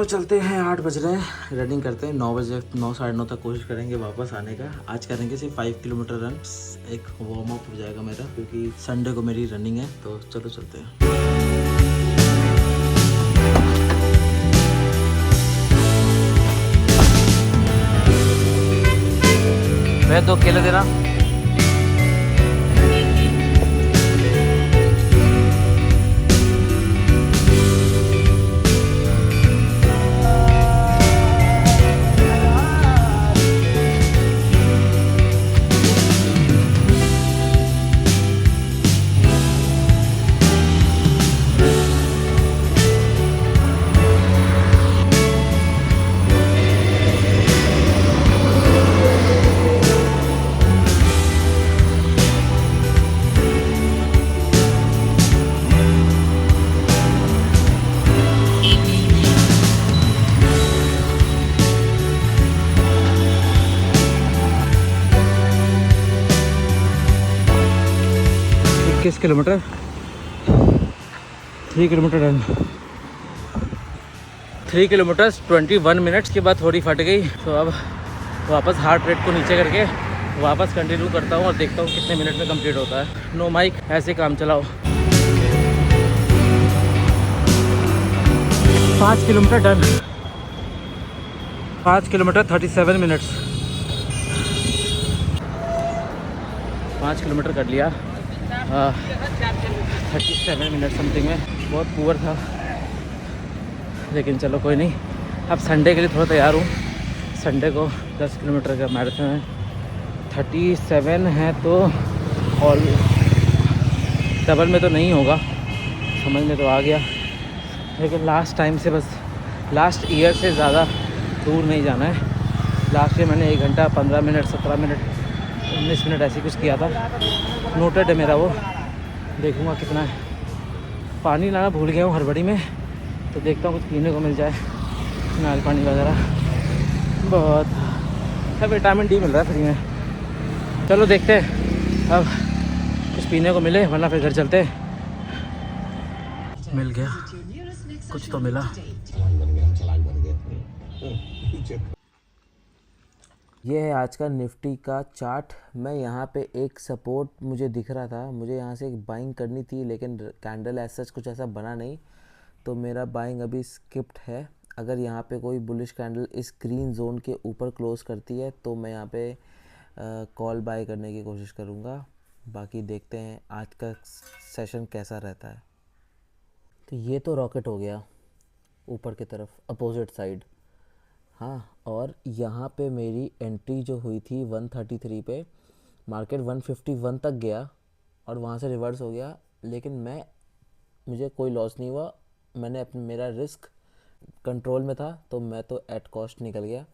चलो चलते हैं, 8 बज रहे हैं, रनिंग करते हैं। 9 बजे 9 साढ़े 9 तक कोशिश करेंगे वापस आने का। आज करेंगे सिर्फ 5 किलोमीटर रन, एक वार्म अप हो जाएगा मेरा, क्योंकि संडे को मेरी रनिंग है। तो चलो चलते हैं। मैं 2 केले देना। किस kilometre 3 kilometre run, 3 kilometre 21 minutes के बाद थोड़ी फट गई। तो अब वापस हार्ट रेट को नीचे करके वापस कंटिन्यू करता हूँ और देखता हूँ कितने मिनट में कंप्लीट होता है। नो माइक, ऐसे काम चलाओ। 5 kilometre done, 5 kilometre 37 minutes, 5 kilometre कर लिया 37 मिनट समथिंग में। बहुत पुअर था, लेकिन चलो कोई नहीं। अब संडे के लिए थोड़ा तैयार हूँ। संडे को 10 किलोमीटर का मैराथन है, 37 है तो, और डबल में तो नहीं होगा, समझ में तो आ गया। लेकिन लास्ट टाइम से, बस लास्ट ईयर से ज़्यादा दूर नहीं जाना है। लास्ट ईयर मैंने 1 घंटा 15 मिनट 17 मिनट 19 मिनट ऐसे कुछ किया था। नोटेड है मेरा वो, देखूँगा कितना है। पानी लाना भूल गया हूँ हड़बड़ी में, तो देखता हूँ कुछ पीने को मिल जाए, नाल पानी वगैरह। बहुत है, विटामिन डी मिल रहा है फ्री में। चलो देखते हैं अब कुछ पीने को मिले, वरना फिर घर चलते हैं। मिल गया, कुछ तो मिला। ये है आज का निफ्टी का चार्ट। मैं यहाँ पे एक सपोर्ट मुझे दिख रहा था, मुझे यहाँ से एक बाइंग करनी थी, लेकिन कैंडल एज सच कुछ ऐसा बना नहीं, तो मेरा बाइंग अभी स्किप्ड है। अगर यहाँ पे कोई बुलिश कैंडल इस ग्रीन जोन के ऊपर क्लोज करती है तो मैं यहाँ पे कॉल बाय करने की कोशिश करूँगा। बाकी देखते हैं आज का सेशन कैसा रहता है। तो ये तो रॉकेट हो गया ऊपर की तरफ, अपोजिट साइड। हाँ, और यहाँ पे मेरी एंट्री जो हुई थी 133 पे, मार्केट 151 तक गया और वहाँ से रिवर्स हो गया, लेकिन मुझे कोई लॉस नहीं हुआ। मैंने अपने, मेरा रिस्क कंट्रोल में था, तो मैं तो एट कॉस्ट निकल गया।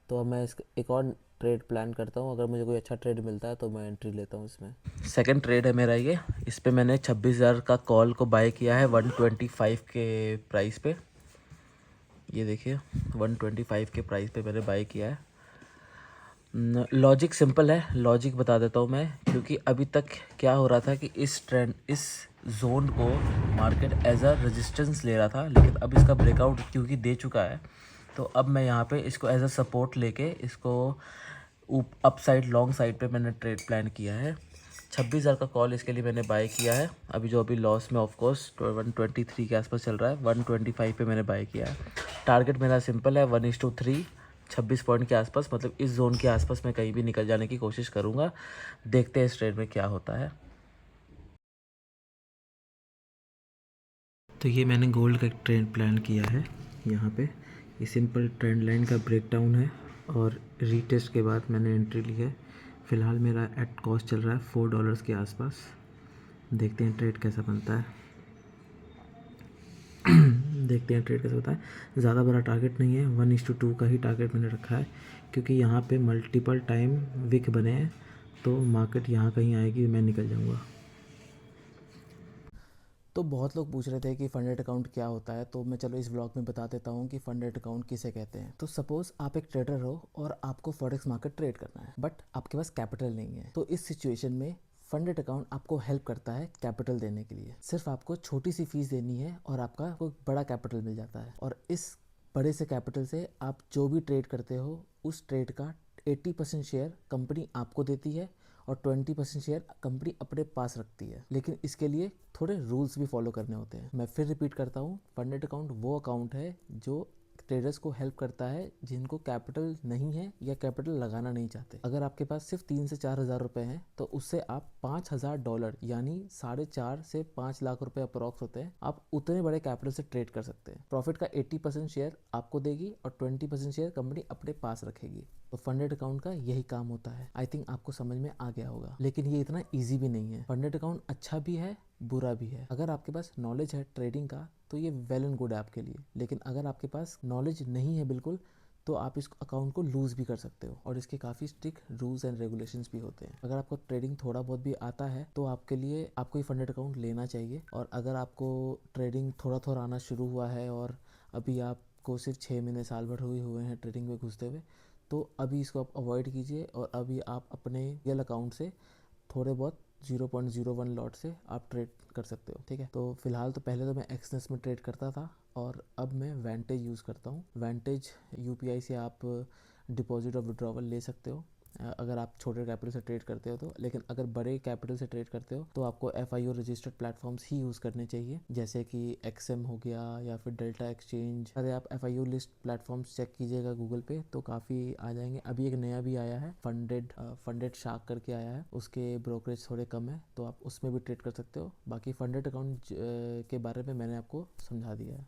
तो अब मैं एक और ट्रेड प्लान करता हूँ। अगर मुझे कोई अच्छा ट्रेड मिलता है तो मैं एंट्री लेता हूँ इसमें। सेकंड ट्रेड है मेरा ये। इस पे मैंने 26,000 का कॉल को बाय किया है 125 के प्राइस पे। ये देखिए 125 के प्राइस पे मैंने बाय किया है। लॉजिक सिंपल है, लॉजिक बता देता हूँ मैं। क्योंकि अभी तक क्या हो रहा था कि इस जोन को मार्केट एज अ रेजिस्टेंस ले रहा था, लेकिन अब इसका ब्रेकआउट क्योंकि दे चुका है, तो अब मैं यहाँ पे इसको एज अ सपोर्ट लेके इसको अप साइड लॉन्ग साइड पे मैंने ट्रेड प्लान किया है। 26,000 का कॉल इसके लिए मैंने बाय किया है। अभी लॉस में ऑफ कोर्स 123 के आसपास चल रहा है, 125 पे मैंने बाय किया है। टारगेट मेरा सिंपल है 1:3, 26 पॉइंट के आसपास, मतलब इस जोन के आसपास मैं कहीं भी निकल जाने की कोशिश करूँगा। देखते हैं इस ट्रेड में क्या होता है। तो ये मैंने गोल्ड का एक ट्रेड प्लान किया है। यहाँ पे ये सिंपल ट्रेंड लाइन का ब्रेकडाउन है और रीटेस्ट के बाद मैंने एंट्री ली है। फ़िलहाल मेरा एट कॉस्ट चल रहा है $4 के आसपास। देखते हैं ट्रेड कैसा बनता है। देखते हैं ट्रेड कैसा होता है। ज़्यादा बड़ा टारगेट नहीं है, 1:2 का ही टारगेट मैंने रखा है, क्योंकि यहाँ पे मल्टीपल टाइम विक बने हैं, तो मार्केट यहाँ कहीं आएगी, मैं निकल जाऊँगा। तो बहुत लोग पूछ रहे थे कि फंडेड अकाउंट क्या होता है, तो मैं चलो इस ब्लॉग में बता देता हूँ कि फंडेड अकाउंट किसे कहते हैं। तो सपोज आप एक ट्रेडर हो और आपको फॉरेक्स मार्केट ट्रेड करना है, बट आपके पास कैपिटल नहीं है। तो इस सिचुएशन में फंडेड अकाउंट आपको हेल्प करता है कैपिटल देने के लिए। सिर्फ आपको छोटी सी फीस देनी है और आपका कोई बड़ा कैपिटल मिल जाता है। और इस बड़े से कैपिटल से आप जो भी ट्रेड करते हो उस ट्रेड का 80% शेयर कंपनी आपको देती है और 20% शेयर कंपनी अपने पास रखती है। लेकिन इसके लिए थोड़े रूल्स भी फॉलो करने होते हैं। मैं फिर रिपीट करता हूँ, फंडेड अकाउंट वो अकाउंट है जो ट्रेडर्स को हेल्प करता है जिनको कैपिटल नहीं है या कैपिटल लगाना नहीं चाहते। अगर आपके पास सिर्फ 3 से 4 हज़ार रुपए हैं तो उससे आप $5,000 यानी 4.5 से 5 लाख रुपए अप्रॉक्स होते हैं, आप उतने बड़े कैपिटल से ट्रेड कर सकते हैं। प्रॉफिट का 80% शेयर आपको देगी और 20% शेयर कंपनी अपने पास रखेगी। तो फंडेड अकाउंट का यही काम होता है। आई थिंक आपको समझ में आ गया होगा, लेकिन ये इतना ईजी भी नहीं है। फंडेड अकाउंट अच्छा भी है, बुरा भी है। अगर आपके पास नॉलेज है ट्रेडिंग का तो ये वेल एंड गुड है आपके लिए, लेकिन अगर आपके पास नॉलेज नहीं है बिल्कुल तो आप इस अकाउंट को लूज़ भी कर सकते हो और इसके काफ़ी स्ट्रिक्ट रूल्स एंड रेगुलेशंस भी होते हैं। अगर आपको ट्रेडिंग थोड़ा बहुत भी आता है तो आपके लिए आपको ये फंडेड अकाउंट लेना चाहिए। और अगर आपको ट्रेडिंग थोड़ा थोड़ा आना शुरू हुआ है और अभी आपको सिर्फ 6 महीने साल भर हुए हैं ट्रेडिंग में घुसते हुए, तो अभी इसको आप अवॉइड कीजिए और अभी आप अपने रियल अकाउंट से थोड़े बहुत 0.01 लॉट से आप ट्रेड कर सकते हो। ठीक है, तो फिलहाल तो पहले तो मैं एक्सनेस में ट्रेड करता था और अब मैं वेंटेज यूज़ करता हूँ। वेंटेज यूपीआई से आप डिपॉजिट और विड्रॉवल ले सकते हो अगर आप छोटे कैपिटल से ट्रेड करते हो तो। लेकिन अगर बड़े कैपिटल से ट्रेड करते हो तो आपको एफआईओ रजिस्टर्ड प्लेटफॉर्म्स ही यूज़ करने चाहिए, जैसे कि एक्सएम हो गया या फिर डेल्टा एक्सचेंज। अगर आप एफआईओ लिस्ट प्लेटफॉर्म्स चेक कीजिएगा गूगल पे तो काफ़ी आ जाएंगे। अभी एक नया भी आया है, फंडेड शार्क करके आया है, उसके ब्रोकरेज थोड़े कम है तो आप उसमें भी ट्रेड कर सकते हो। बाकी फंडेड अकाउंट के बारे में मैंने आपको समझा दिया है।